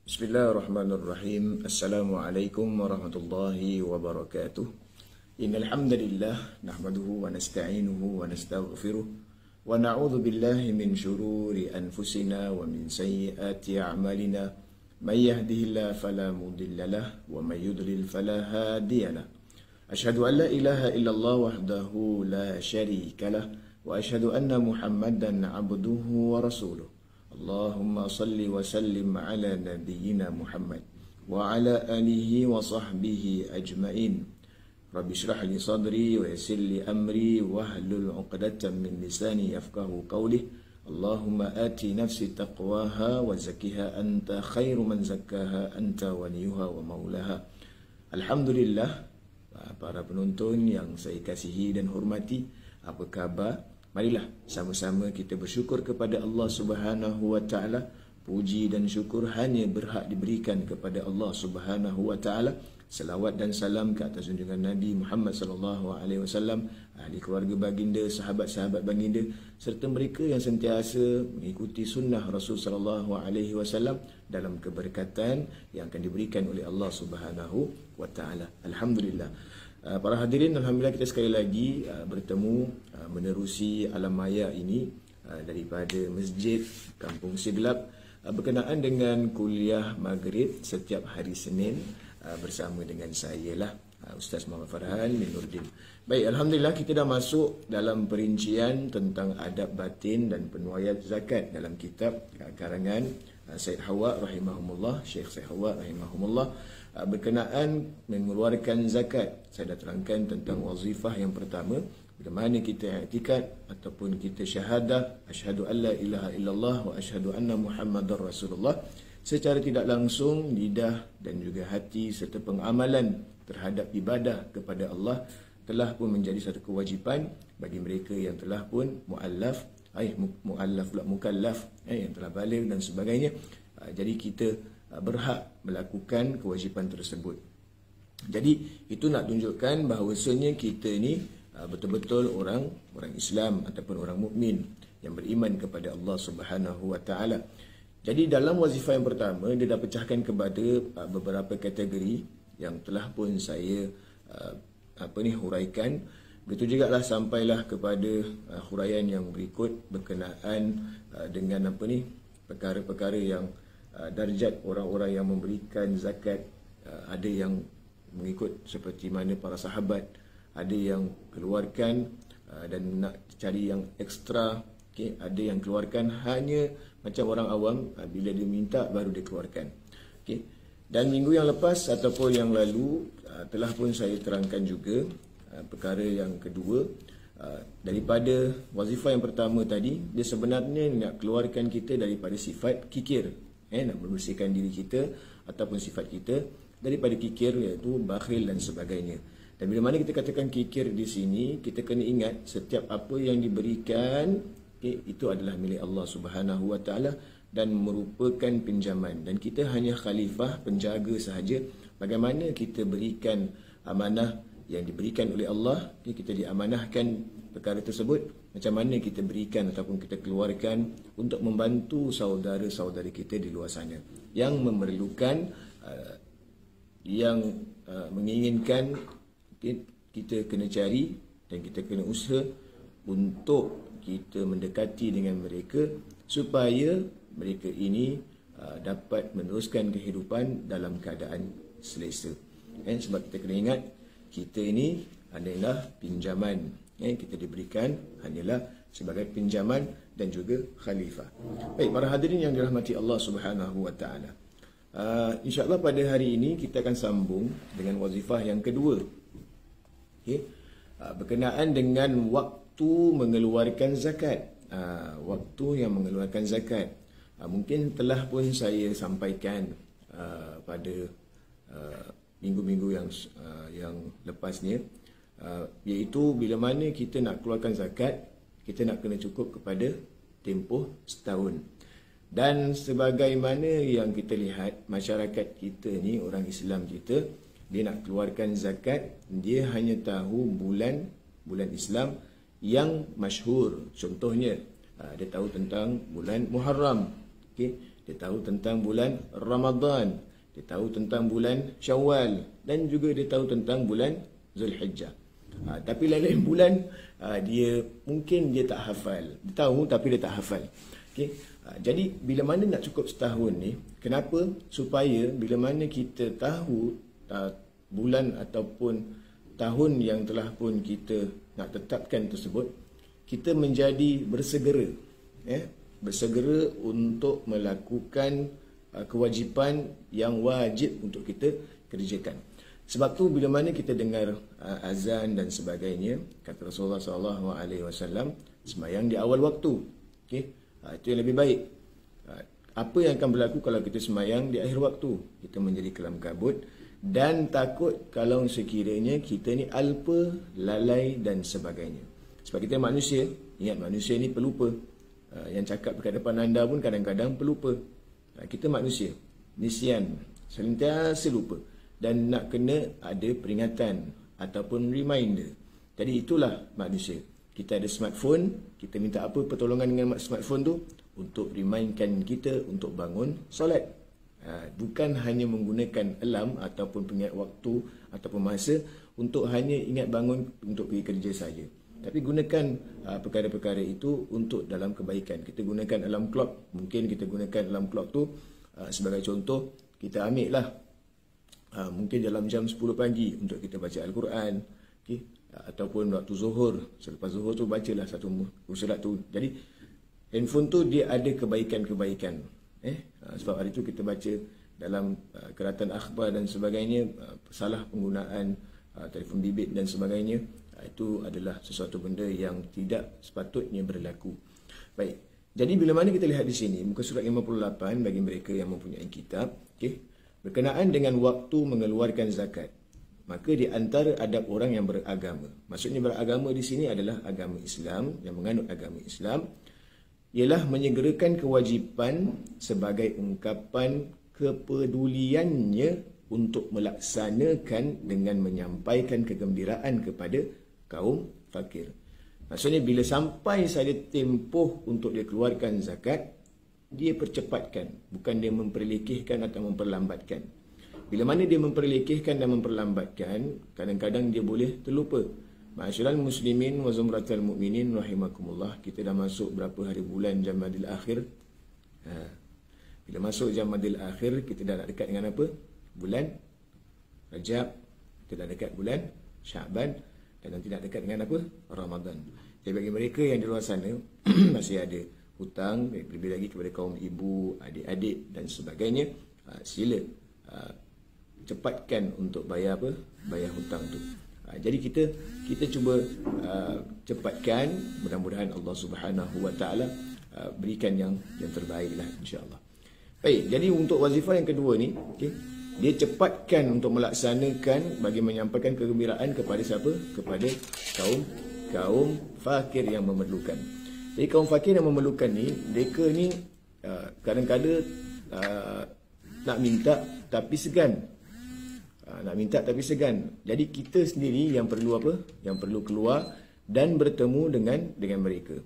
Bismillahirrahmanirrahim. Assalamualaikum warahmatullahi wabarakatuh. Innal hamdalillah nahmaduhu wa nasta'inuhu wa nastaghfiruh wa na'udzu billahi min shururi anfusina wa min sayyiati a'malina. May yahdihillahu fala mudilla lahu wa may yudlil fala hadiya lahu. Asyhadu an la ilaha illallah wahdahu la syarika lahu wa asyhadu anna Muhammadan 'abduhu wa rasuluh. Allahumma salli wa sallim ala nabiyyina Muhammad wa ala alihi wa sahbihi ajma'in. Rabbi shrah li sadri wa yassir li amri wahlul 'uqdatam min lisani yafqahu qawli. Allahumma ati nafsi taqwaha wa zakkiha anta khairu man zakkaha anta waliyuha wa maulaha. Alhamdulillah, para penonton yang saya kasihi dan hormati, apa khabar? Marilah sama-sama kita bersyukur kepada Allah Subhanahu wa taala. Puji dan syukur hanya berhak diberikan kepada Allah Subhanahu wa taala. Selawat dan salam ke atas junjungan Nabi Muhammad sallallahu alaihi wasallam, ahli keluarga baginda, sahabat-sahabat baginda serta mereka yang sentiasa mengikuti sunnah Rasul sallallahu alaihi wasallam dalam keberkatan yang akan diberikan oleh Allah Subhanahu wa taala. Alhamdulillah. Para hadirin, alhamdulillah kita sekali lagi bertemu menerusi alam maya ini daripada Masjid Kampung Siglap berkenaan dengan kuliah Maghrib setiap hari Senin bersama dengan saya lah, Ustaz Muhammad Farhan bin Nurdin. Baik, alhamdulillah kita dah masuk dalam perincian tentang adab batin dan penuaian zakat dalam kitab karangan Syekh Hawa rahimahumullah, Syekh Hawa rahimahumullah, berkenaan mengeluarkan zakat. Saya dah terangkan tentang wazifah yang pertama, bila mana kita i'tikad ataupun kita syahadah asyhadu alla ilaha illallah wa asyhadu anna muhammadar rasulullah. Secara tidak langsung lidah dan juga hati serta pengamalan terhadap ibadah kepada Allah telah pun menjadi satu kewajipan bagi mereka yang telah pun mukallaf yang telah baligh dan sebagainya. Jadi kita berhak melakukan kewajipan tersebut. Jadi itu nak tunjukkan bahawasanya kita ni betul-betul orang Islam ataupun orang mukmin yang beriman kepada Allah Subhanahu wa taala. Jadi dalam wazifah yang pertama dia dah pecahkan kepada beberapa kategori yang telah pun saya huraikan. Begitu juga lah sampailah kepada huraian yang berikut berkenaan dengan perkara-perkara yang darjat orang-orang yang memberikan zakat. Ada yang mengikut seperti mana para sahabat, ada yang keluarkan dan nak cari yang ekstra, okay. Ada yang keluarkan hanya macam orang awam, bila dia minta baru dia keluarkan, okay. Dan minggu yang lepas ataupun yang lalu telah pun saya terangkan juga perkara yang kedua daripada wazifah yang pertama tadi. Dia sebenarnya nak keluarkan kita daripada sifat kikir, nak membersihkan diri kita ataupun sifat kita daripada kikir, iaitu bakhil dan sebagainya. Dan bila mana kita katakan kikir di sini, kita kena ingat setiap apa yang diberikan, itu adalah milik Allah Subhanahu wa taala dan merupakan pinjaman, dan kita hanya khalifah, penjaga sahaja. Bagaimana kita berikan amanah yang diberikan oleh Allah, kita diamanahkan perkara tersebut, macam mana kita berikan ataupun kita keluarkan untuk membantu saudara-saudari kita di luar sana yang memerlukan, yang menginginkan. Kita kena cari dan kita kena usaha untuk kita mendekati dengan mereka supaya mereka ini dapat meneruskan kehidupan dalam keadaan selesa. Sebab kita kena ingat, kita ini adalah pinjaman, kita diberikan hanyalah sebagai pinjaman dan juga khalifah. Baik, para hadirin yang dirahmati Allah Subhanahu wa taala, insya-Allah pada hari ini kita akan sambung dengan wazifah yang kedua, berkenaan dengan waktu mengeluarkan zakat. Waktu yang mengeluarkan zakat mungkin telah pun saya sampaikan pada minggu-minggu yang lepasnya, iaitu bila mana kita nak keluarkan zakat, kita nak kena cukup kepada tempoh setahun. Dan sebagaimana yang kita lihat, masyarakat kita ni, orang Islam kita, dia nak keluarkan zakat, dia hanya tahu bulan Islam yang masyhur. Contohnya, dia tahu tentang bulan Muharram, okay? dia tahu tentang bulan Ramadan, dia tahu tentang bulan Syawal, dan juga dia tahu tentang bulan Zulhijjah. Tapi lain-lain bulan dia mungkin dia tak hafal. Dia tahu tapi dia tak hafal. Okey. Jadi bila mana nak cukup setahun ni, kenapa? Supaya bila mana kita tahu bulan ataupun tahun yang telah pun kita nak tetapkan tersebut, kita menjadi bersegera, bersegera untuk melakukan kewajipan yang wajib untuk kita kerjakan. Sebab tu bila mana kita dengar azan dan sebagainya, kata Rasulullah SAW, sembahyang di awal waktu. Okey, itu yang lebih baik. Apa yang akan berlaku kalau kita sembahyang di akhir waktu? Kita menjadi kelam kabut dan takut kalau sekiranya kita ni alpa, lalai dan sebagainya. Sebab kita manusia, ingat manusia ni pelupa. Yang cakap dekat depan anda pun kadang-kadang pelupa. Kita manusia, nisyan, sentiasa lupa. Dan nak kena ada peringatan ataupun reminder. Jadi itulah manusia. Kita ada smartphone, kita minta apa pertolongan dengan smartphone tu? Untuk remindkan kita untuk bangun solat. Bukan hanya menggunakan alarm ataupun pengingat waktu ataupun masa untuk hanya ingat bangun untuk pergi kerja saja. Tapi gunakan perkara-perkara itu untuk dalam kebaikan. Kita gunakan alarm clock. Mungkin kita gunakan alarm clock tu sebagai contoh, kita ambil lah mungkin dalam jam 10 pagi untuk kita baca Al-Quran, okay? Ataupun waktu zuhur, selepas zuhur tu bacalah satu surat tu. Jadi handphone tu dia ada kebaikan-kebaikan. Sebab hari tu kita baca dalam keratan akhbar dan sebagainya, salah penggunaan telefon bimbit dan sebagainya, itu adalah sesuatu benda yang tidak sepatutnya berlaku. Baik. Jadi bila mana kita lihat di sini muka surat 58 bagi mereka yang mempunyai kitab, okey, berkenaan dengan waktu mengeluarkan zakat. Maka di antara adab orang yang beragama. Maksudnya beragama di sini adalah agama Islam, yang menganut agama Islam, ialah menyegerakan kewajipan sebagai ungkapan kepeduliannya untuk melaksanakan dengan menyampaikan kegembiraan kepada kaum fakir. Maksudnya bila sampai saja tempoh untuk dia keluarkan zakat, dia percepatkan, bukan dia memperlekehkan atau memperlambatkan. Bila mana dia memperlekehkan dan memperlambatkan, kadang-kadang dia boleh terlupa. Ma'asyiral muslimin wa zumratal mu'minin rahimakumullah, kita dah masuk berapa hari bulan Jamadil Akhir. Bila masuk Jamadil Akhir, kita dah nak dekat dengan apa? Bulan Rajab, kita dah dekat bulan Syaban, dan nanti nak dekat dengan apa? Ramadan. Jadi bagi mereka yang di luar sana masih ada hutang, lebih lagi kepada kaum ibu, adik-adik dan sebagainya, sila cepatkan untuk bayar apa? Bayar hutang tu. Jadi kita cuba cepatkan, mudah-mudahan Allah Subhanahu Wa Taala berikan yang terbaiklah insya-Allah. Baik, jadi untuk wazifah yang kedua ni, okey, dia cepatkan untuk melaksanakan bagi menyampaikan kegembiraan kepada siapa? Kepada kaum fakir yang memerlukan. Jadi kaum fakir yang memerlukan ni, mereka ni kadang-kadang nak minta tapi segan. Jadi kita sendiri yang perlu apa? Yang perlu keluar dan bertemu dengan mereka.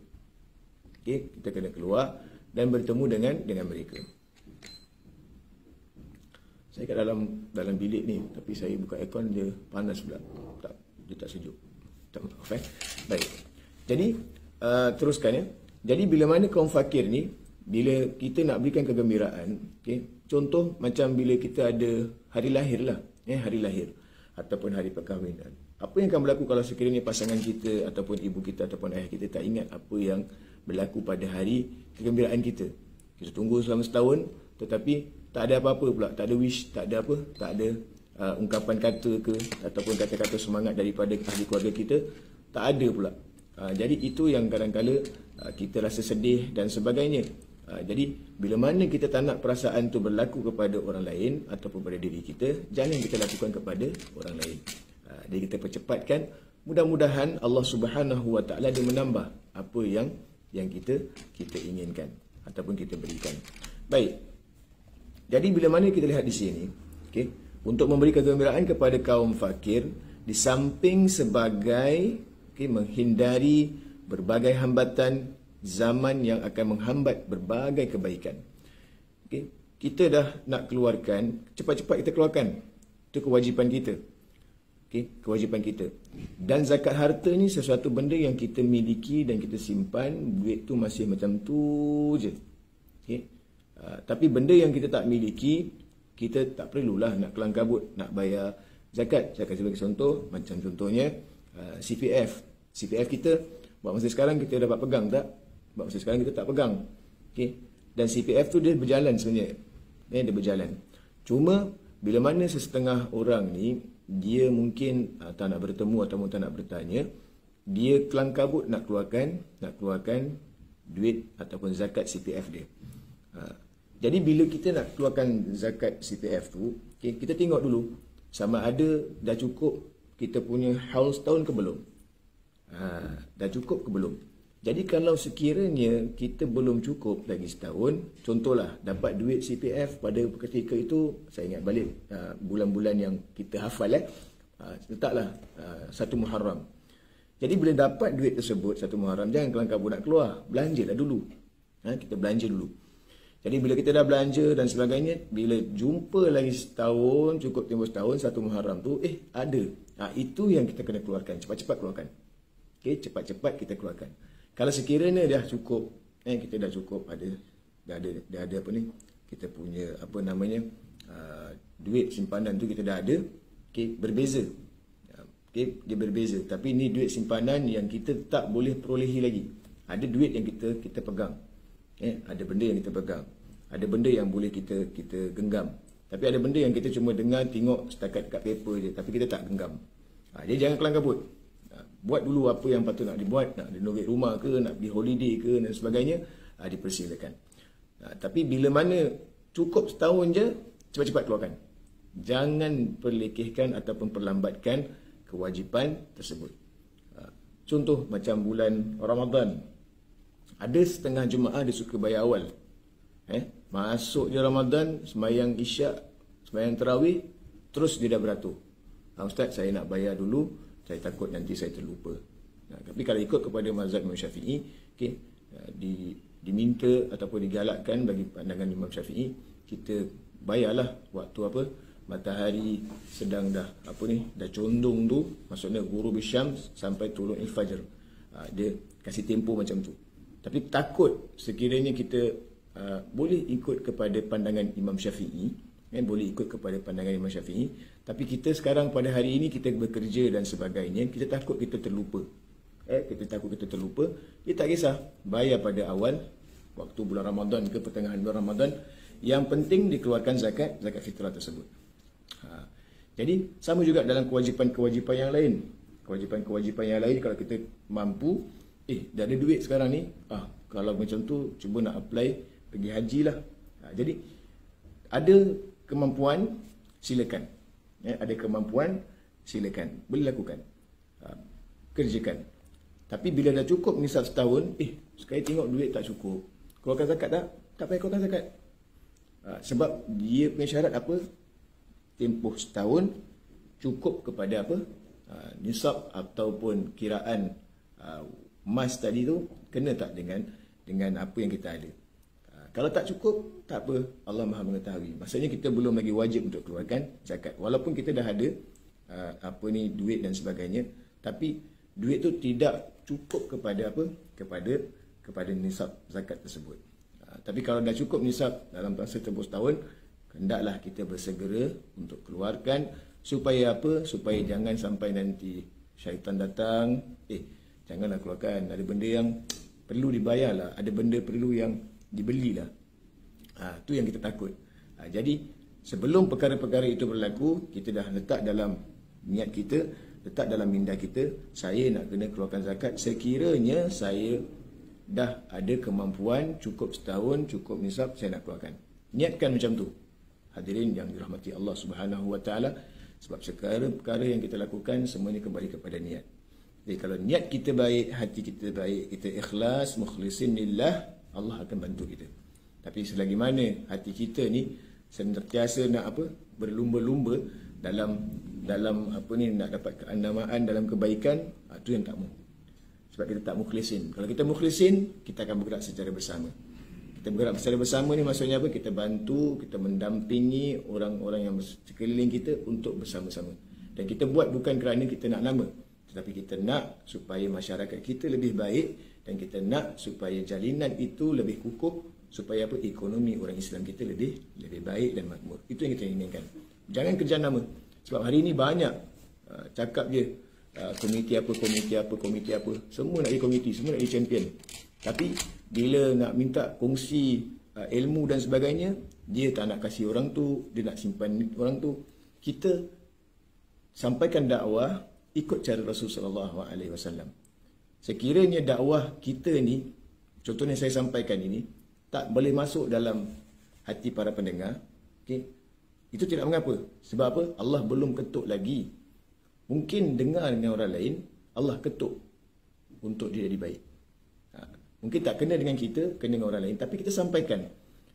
Okey, kita kena keluar dan bertemu dengan mereka. Saya kat dalam bilik ni, tapi saya buka aircon, dia panas pula. Dia tak sejuk. Tak maaf Baik. Jadi teruskan ya. Jadi bila mana kaum fakir ni, bila kita nak berikan kegembiraan, okey, contoh macam bila kita ada hari lahir lah, hari lahir ataupun hari perkahwinan. Apa yang akan berlaku kalau sekiranya pasangan kita ataupun ibu kita ataupun ayah kita tak ingat apa yang berlaku pada hari kegembiraan kita? Kita tunggu selama setahun, tetapi tak ada apa-apa pula, tak ada wish, tak ada apa, tak ada ungkapan kata ke ataupun kata-kata semangat daripada ahli keluarga kita, tak ada pula. Jadi itu yang kadang-kala kita rasa sedih dan sebagainya. Jadi bila mana kita tak nak perasaan tu berlaku kepada orang lain ataupun pada diri kita, jangan kita lakukan kepada orang lain. Jadi kita percepatkan, mudah-mudahan Allah Subhanahu Wa Taala dia menambah apa yang kita inginkan ataupun kita berikan. Baik. Jadi bila mana kita lihat di sini, okey, untuk memberi kegembiraan kepada kaum fakir, di samping sebagai menghindari berbagai hambatan zaman yang akan menghambat berbagai kebaikan. Okay? Kita dah nak keluarkan, cepat-cepat kita keluarkan. Itu kewajipan kita. Okay? Kewajipan kita. Dan zakat harta ni sesuatu benda yang kita miliki dan kita simpan, duit tu masih macam tu je. Okay? Tapi benda yang kita tak miliki, kita tak perlulah nak kelang kabut, nak bayar zakat. Saya kasih bagi contoh, macam contohnya CPF. CPF kita, buat masa sekarang kita dapat pegang tak? Buat masa sekarang kita tak pegang. Okay? Dan CPF tu dia berjalan sebenarnya. Dia berjalan. Cuma, bila mana sesetengah orang ni, dia mungkin tak nak bertemu ataupun tak nak bertanya, dia kelang kabut nak keluarkan duit ataupun zakat CPF dia. Jadi bila kita nak keluarkan zakat CPF tu, okay, kita tengok dulu sama ada dah cukup kita punya haul setahun ke belum. Dah cukup ke belum. Jadi kalau sekiranya kita belum cukup lagi setahun, contohlah dapat duit CPF pada ketika itu, saya ingat balik bulan-bulan yang kita hafal, letaklah 1 Muharram. Jadi bila dapat duit tersebut 1 Muharram, jangan kelang kabut nak keluar, belanjalah dulu. Kita belanja dulu. Jadi bila kita dah belanja dan sebagainya, bila jumpa lagi setahun, cukup tempoh setahun, 1 Muharram tu, ada. Itu yang kita kena keluarkan, cepat-cepat keluarkan. Okay, cepat-cepat kita keluarkan. Kalau sekiranya dah cukup, kita dah cukup, dah ada apa ni, kita punya apa namanya, duit simpanan tu kita dah ada, okay, berbeza. Okay, dia berbeza. Tapi ni duit simpanan yang kita tak boleh perolehi lagi. Ada duit yang kita pegang. Ada benda yang kita pegang. Ada benda yang boleh kita genggam. Tapi ada benda yang kita cuma dengar, tengok setakat dekat paper je, tapi kita tak genggam. Jadi jangan kelang kabut. Buat dulu apa yang patut nak dibuat, nak renovate rumah ke, nak pergi holiday ke dan sebagainya, dipersilakan. Tapi bila mana cukup setahun je, cepat-cepat keluarkan. Jangan perlekehkan ataupun perlambatkan kewajipan tersebut. Contoh macam bulan Ramadan. Ada setengah jemaah dia suka bayar awal. Masuk je Ramadan, sembahyang Isyak, sembahyang Tarawih, terus dia dah beratur. Ustaz, saya nak bayar dulu, saya takut nanti saya terlupa. Tapi kalau ikut kepada mazhab Imam Syafi'i, okay, diminta ataupun digalakkan bagi pandangan Imam Syafi'i, kita bayarlah waktu apa? Matahari sedang dah condong tu, maksudnya ghurub syams sampai tulu'il fajr. Dia kasih tempoh macam tu. Tapi takut sekiranya kita boleh ikut kepada pandangan Imam Syafi'i, boleh ikut kepada pandangan Imam Syafi'i, tapi kita sekarang pada hari ini kita bekerja dan sebagainya, kita takut kita terlupa. Kita takut kita terlupa, dia tak kisah, bayar pada awal waktu bulan Ramadan ke pertengahan bulan Ramadan, yang penting dikeluarkan zakat fitrah tersebut. Jadi sama juga dalam kewajipan-kewajipan yang lain. Kewajipan-kewajipan yang lain kalau kita mampu, dah ada duit sekarang ni, kalau macam tu cuba nak apply pergi haji lah. Jadi ada kemampuan, silakan. Ada kemampuan, silakan, boleh lakukan, kerjakan. Tapi bila dah cukup nisab setahun, sekali tengok duit tak cukup, keluarkan zakat tak? Tak payah keluarkan zakat. Sebab dia punya syarat apa? Tempoh setahun cukup kepada apa? Nisab ataupun kiraan emas tadi tu kena tak dengan apa yang kita ada. Kalau tak cukup, tak apa, Allah Maha mengetahui. Maksudnya kita belum lagi wajib untuk keluarkan zakat. Walaupun kita dah ada duit dan sebagainya, tapi duit tu tidak cukup kepada apa? Kepada nisab zakat tersebut. Tapi kalau dah cukup nisab dalam masa tempoh setahun, hendaklah kita bersegera untuk keluarkan supaya apa? Supaya jangan sampai nanti syaitan datang, janganlah keluarkan, ada benda yang perlu dibayarlah, ada benda perlu yang dibelilah. Tu yang kita takut. Jadi sebelum perkara-perkara itu berlaku, kita dah letak dalam niat kita, letak dalam minda kita, saya nak kena keluarkan zakat sekiranya saya dah ada kemampuan, cukup setahun, cukup nisab, saya nak keluarkan. Niatkan macam tu. Hadirin yang dirahmati Allah Subhanahu Wa Taala, sebab perkara-perkara yang kita lakukan semuanya kembali kepada niat. Jadi kalau niat kita baik, hati kita baik, kita ikhlas, mukhlisin lillah, Allah akan bantu kita. Tapi selagi mana hati kita ni sentiasa nak berlumba-lumba dalam nak dapat keanamaan dalam kebaikan, itu yang tak mau. Sebab kita tak mukhlisin. Kalau kita mukhlisin, kita akan bergerak secara bersama. Kita bergerak secara bersama ni maksudnya apa? Kita bantu, kita mendampingi orang-orang yang sekeliling kita untuk bersama-sama. Dan kita buat bukan kerana kita nak nama, tetapi kita nak supaya masyarakat kita lebih baik, dan kita nak supaya jalinan itu lebih kukuh, supaya apa? Ekonomi orang Islam kita lebih baik dan makmur. Itu yang kita inginkan. Jangan kerja nama. Sebab hari ini banyak cakap je komiti apa. Semua nak jadi komiti, semua nak jadi champion. Tapi bila nak minta kongsi ilmu dan sebagainya, dia tak nak kasih orang tu, dia nak simpan orang tu. Kita sampaikan dakwah ikut cara Rasulullah SAW. Sekiranya dakwah kita ni, contohnya saya sampaikan ini, tak boleh masuk dalam hati para pendengar, okay, itu tidak mengapa. Sebab apa? Allah belum ketuk lagi. Mungkin dengar dengan orang lain, Allah ketuk untuk dia jadi baik. Mungkin tak kena dengan kita, kena dengan orang lain, tapi kita sampaikan.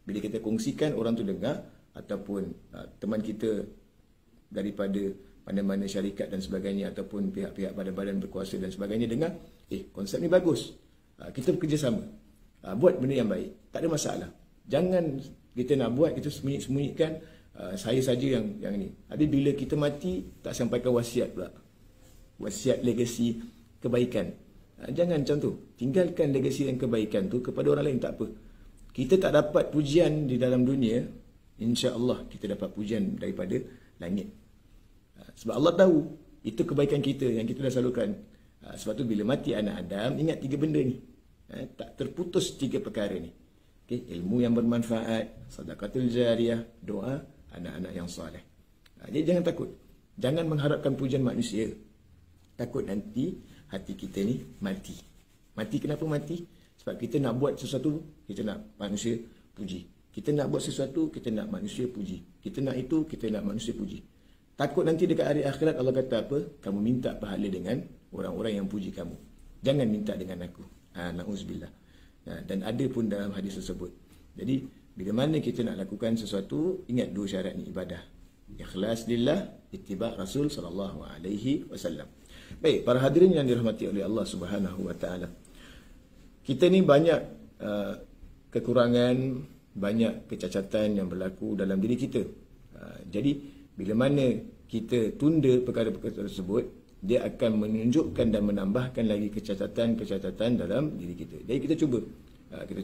Bila kita kongsikan, orang tu dengar, ataupun teman kita daripada mana-mana syarikat dan sebagainya, ataupun pihak-pihak badan-badan berkuasa dan sebagainya dengar, konsep ni bagus, kita bekerjasama, buat benda yang baik, tak ada masalah. Jangan kita nak buat, kita sembunyi-sembunyikan, saya saja yang ni. Habis bila kita mati, tak sampaikan wasiat pula, wasiat legasi kebaikan. Jangan macam tu. Tinggalkan legasi dan kebaikan tu kepada orang lain, tak apa. Kita tak dapat pujian di dalam dunia, insya-Allah kita dapat pujian daripada langit. Sebab Allah tahu itu kebaikan kita yang kita dah salurkan. Sebab tu bila mati anak Adam, ingat 3 benda ni. Tak terputus 3 perkara ni. Okay? Ilmu yang bermanfaat, sedekahul jariyah, doa, anak-anak yang soleh. Jadi jangan takut. Jangan mengharapkan pujian manusia. Takut nanti hati kita ni mati. Mati kenapa mati? Sebab kita nak buat sesuatu, kita nak manusia puji. Kita nak buat sesuatu, kita nak manusia puji. Kita nak itu, kita nak manusia puji. Takut nanti dekat hari akhirat Allah kata apa? Kamu minta pahala dengan orang-orang yang puji kamu. Jangan minta dengan aku. Na'udzubillah. Dan ada pun dalam hadis tersebut. Jadi, bila mana kita nak lakukan sesuatu, ingat 2 syarat ni ibadah. Ikhlas lillah, ittiba' Rasul sallallahu alaihi wasallam. Baik, para hadirin yang dirahmati oleh Allah Subhanahu wa taala. Kita ni banyak kekurangan, banyak kecacatan yang berlaku dalam diri kita. Jadi bila mana kita tunda perkara-perkara tersebut, dia akan menunjukkan dan menambahkan lagi kecacatan-kecacatan dalam diri kita. Jadi kita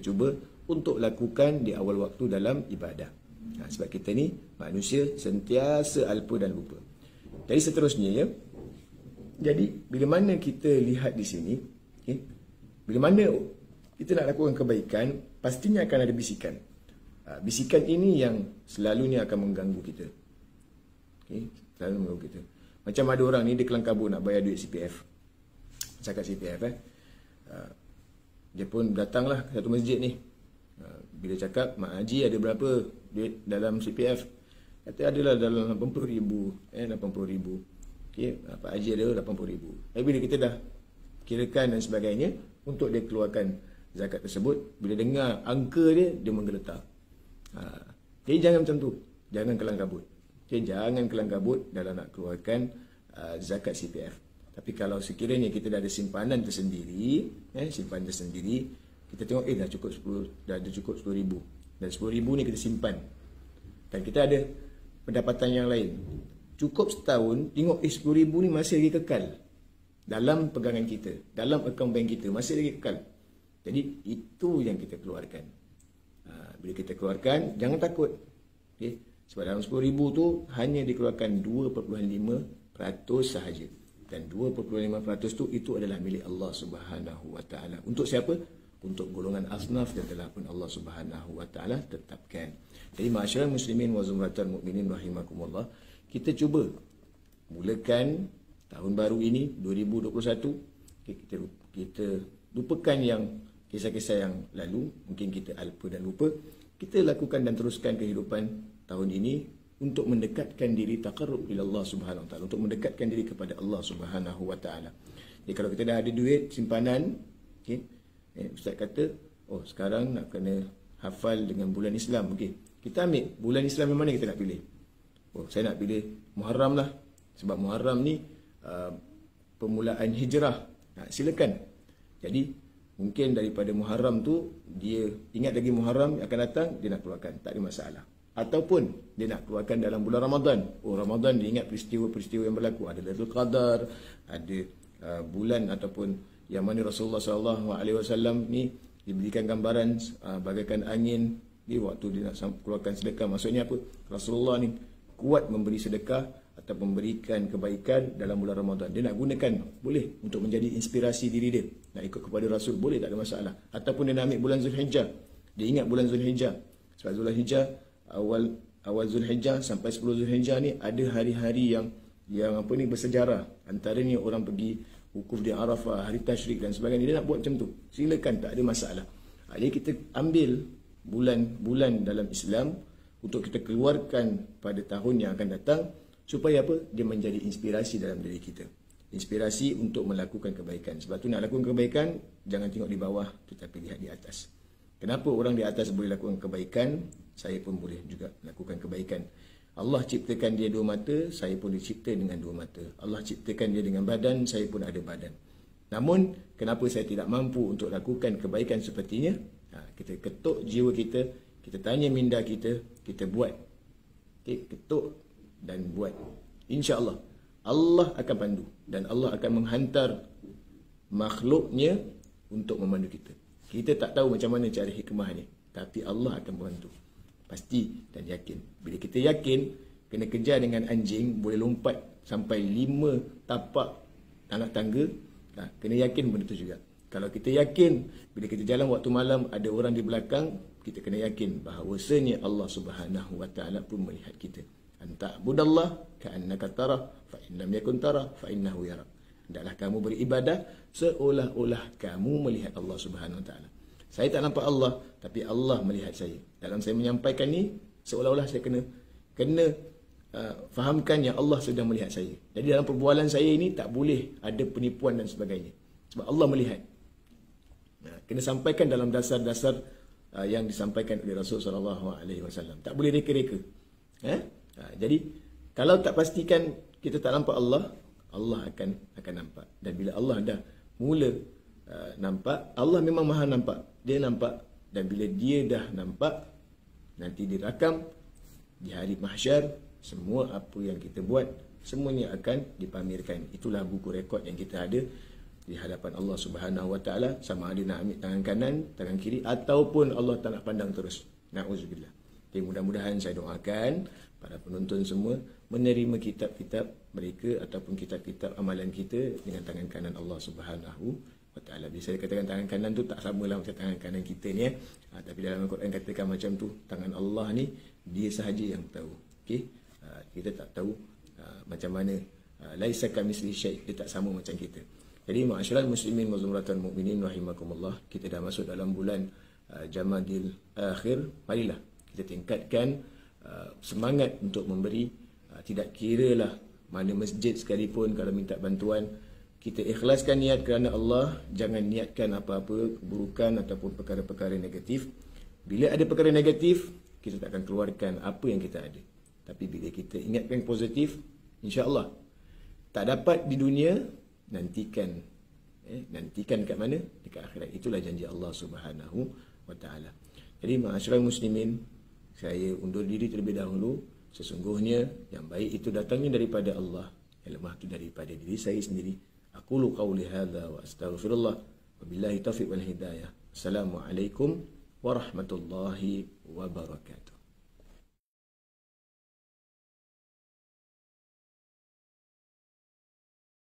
cuba untuk lakukan di awal waktu dalam ibadah. Sebab kita ni manusia sentiasa alpa dan lupa. Jadi seterusnya ya. Jadi bila mana kita lihat di sini, okay, bila mana kita nak lakukan kebaikan, pastinya akan ada bisikan. Bisikan ini yang selalunya akan mengganggu kita. Okay, selalu mengganggu kita. Macam ada orang ni dia kelang kabut nak bayar duit CPF. Cakap CPF dia pun datanglah ke satu masjid ni. Bila cakap, Mak Haji ada berapa duit dalam CPF? Kata adalah dalam 80,000, 80,000. Okay, Pak Haji ada 80,000. Tapi bila kita dah kirakan dan sebagainya untuk dia keluarkan zakat tersebut, bila dengar angka dia menggeletar. Jadi jangan macam tu. Jangan kelang kabut. Okay, jangan kelang kabut dalam nak keluarkan zakat CPF. Tapi kalau sekiranya kita dah ada simpanan tersendiri, kita tengok dah cukup 10,000. Dan 10,000 ni kita simpan. Dan kita ada pendapatan yang lain. Cukup setahun, tengok 10,000 ni masih lagi kekal dalam pegangan kita, dalam akaun bank kita, masih lagi kekal. Jadi itu yang kita keluarkan. Bila kita keluarkan, jangan takut. Okay? Sebab dalam 10,000 tu hanya dikeluarkan 2.5% sahaja. Dan 2.5% tu itu adalah milik Allah Subhanahu wa taala. Untuk siapa? Untuk golongan asnaf yang telah pun Allah Subhanahu wa taala tetapkan. Jadi ma'asyiral muslimin wa zumratal mukminin rahimakumullah, kita cuba mulakan tahun baru ini 2021, kita lupakan yang kisah-kisah yang lalu, mungkin kita alpa dan lupa. Kita lakukan dan teruskan kehidupan tahun ini untuk mendekatkan diri, taqarrub ila Allah Subhanahu wa taala, untuk mendekatkan diri kepada Allah Subhanahu wa taala. Jadi kalau kita dah ada duit simpanan, okey, ustaz kata, oh sekarang nak kena hafal dengan bulan Islam, okey. Kita ambil bulan Islam yang mana kita nak pilih. Oh, saya nak pilih Muharram lah. Sebab Muharram ni permulaan hijrah. Silakan. Jadi Mungkin daripada Muharram tu, dia ingat lagi Muharram akan datang, dia nak keluarkan, tak ada masalah. Ataupun dia nak keluarkan dalam bulan Ramadan. Oh, Ramadan dia ingat peristiwa-peristiwa yang berlaku. Ada Lailatul Qadar, ada bulan ataupun yang mana Rasulullah SAW ni diberikan gambaran bagaikan angin di waktu dia nak keluarkan sedekah. Maksudnya apa? Rasulullah ni kuat memberi sedekah atau memberikan kebaikan dalam bulan Ramadan. Dia nak gunakan, boleh, untuk menjadi inspirasi diri dia. Nak ikut kepada Rasul, boleh, tak ada masalah. Ataupun dia nak ambil bulan Zulhijjah. Dia ingat bulan Zulhijjah. Sebab Zulhijjah, awal Zulhijjah sampai 10 Zulhijjah ni ada hari-hari yang apa ni bersejarah. Antaranya orang pergi wukuf di Arafah, hari tasyrik dan sebagainya. Dia nak buat macam tu, silakan, tak ada masalah. Jadi kita ambil bulan-bulan dalam Islam untuk kita keluarkan pada tahun yang akan datang, supaya apa? Dia menjadi inspirasi dalam diri kita. Inspirasi untuk melakukan kebaikan. Sebab tu nak lakukan kebaikan, jangan tengok di bawah, tetapi lihat di atas. Kenapa orang di atas boleh lakukan kebaikan, saya pun boleh juga lakukan kebaikan. Allah ciptakan dia 2 mata, saya pun dicipta dengan 2 mata. Allah ciptakan dia dengan badan, saya pun ada badan. Namun, kenapa saya tidak mampu untuk lakukan kebaikan sepertinya? Kita ketuk jiwa kita, kita tanya minda kita, kita buat. Okay, ketuk dan buat. InsyaAllah Allah akan pandu dan Allah akan menghantar makhluknya untuk memandu kita. Kita tak tahu macam mana cara hikmah ni, tapi Allah akan membantu. Pasti dan yakin. Bila kita yakin, kena kejar dengan anjing, boleh lompat sampai 5 tapak anak tangga, kena yakin benda tu juga. Kalau kita yakin, bila kita jalan waktu malam, ada orang di belakang, kita kena yakin bahawasanya Allah Subhanahu Wa Taala pun melihat kita. Anta'budallah ka'annaka tarah fa in lam yakun tarah fa innahu yarak. Hendaklah kamu beribadah seolah-olah kamu melihat Allah Subhanahu Wa Taala. Saya tak nampak Allah, tapi Allah melihat saya. Dalam saya menyampaikan ni, seolah-olah saya kena fahamkan yang Allah sedang melihat saya. Jadi dalam perbualan saya ini tak boleh ada penipuan dan sebagainya, sebab Allah melihat. Kena sampaikan dalam dasar-dasar yang disampaikan oleh Rasulullah SAW. Tak boleh reka-reka. Jadi kalau tak pastikan kita tak nampak Allah, Allah akan nampak. Dan bila Allah dah mula nampak, Allah memang maha nampak. Dia nampak, dan bila dia dah nampak, nanti dirakam di hari mahsyar. Semua apa yang kita buat, semuanya akan dipamerkan. Itulah buku rekod yang kita ada di hadapan Allah Subhanahu Wa Taala. Sama ada nak ambil tangan kanan, tangan kiri, ataupun Allah tak nak pandang terus. Na'udzubillah. Jadi mudah-mudahan saya doakan para penonton semua menerima kitab-kitab mereka ataupun kitab-kitab amalan kita dengan tangan kanan Allah Subhanahu Wa Taala. Bila saya katakan tangan kanan tu tak samalah macam tangan kanan kita ni tapi dalam Al-Quran katakan macam tu, tangan Allah ni dia sahaja yang tahu. Okey, kita tak tahu macam mana, laisa kamitsli syai', dia tak sama macam kita. Jadi ma'asyiral muslimin wa zumratal mukminin rahimakumullah, kita dah masuk dalam bulan Jamadil Akhir. Marilah kita tingkatkan semangat untuk memberi. Tidak kiralah mana masjid sekalipun, kalau minta bantuan, kita ikhlaskan niat kerana Allah. Jangan niatkan apa-apa keburukan ataupun perkara-perkara negatif. Bila ada perkara negatif, kita tak akan keluarkan apa yang kita ada. Tapi bila kita ingatkan positif, insya-Allah tak dapat di dunia, nantikan kat mana? Dekat akhirat. Itulah janji Allah Subhanahu Wa Taala. Jadi ma'asyiral muslimin, saya undur diri terlebih dahulu. Sesungguhnya yang baik itu datangnya daripada Allah, yang lemah itu daripada diri saya sendiri. Aqulu qawli hadza wa astaghfirullah, wabillahi taufiq wal hidayah. Assalamualaikum warahmatullahi wabarakatuh.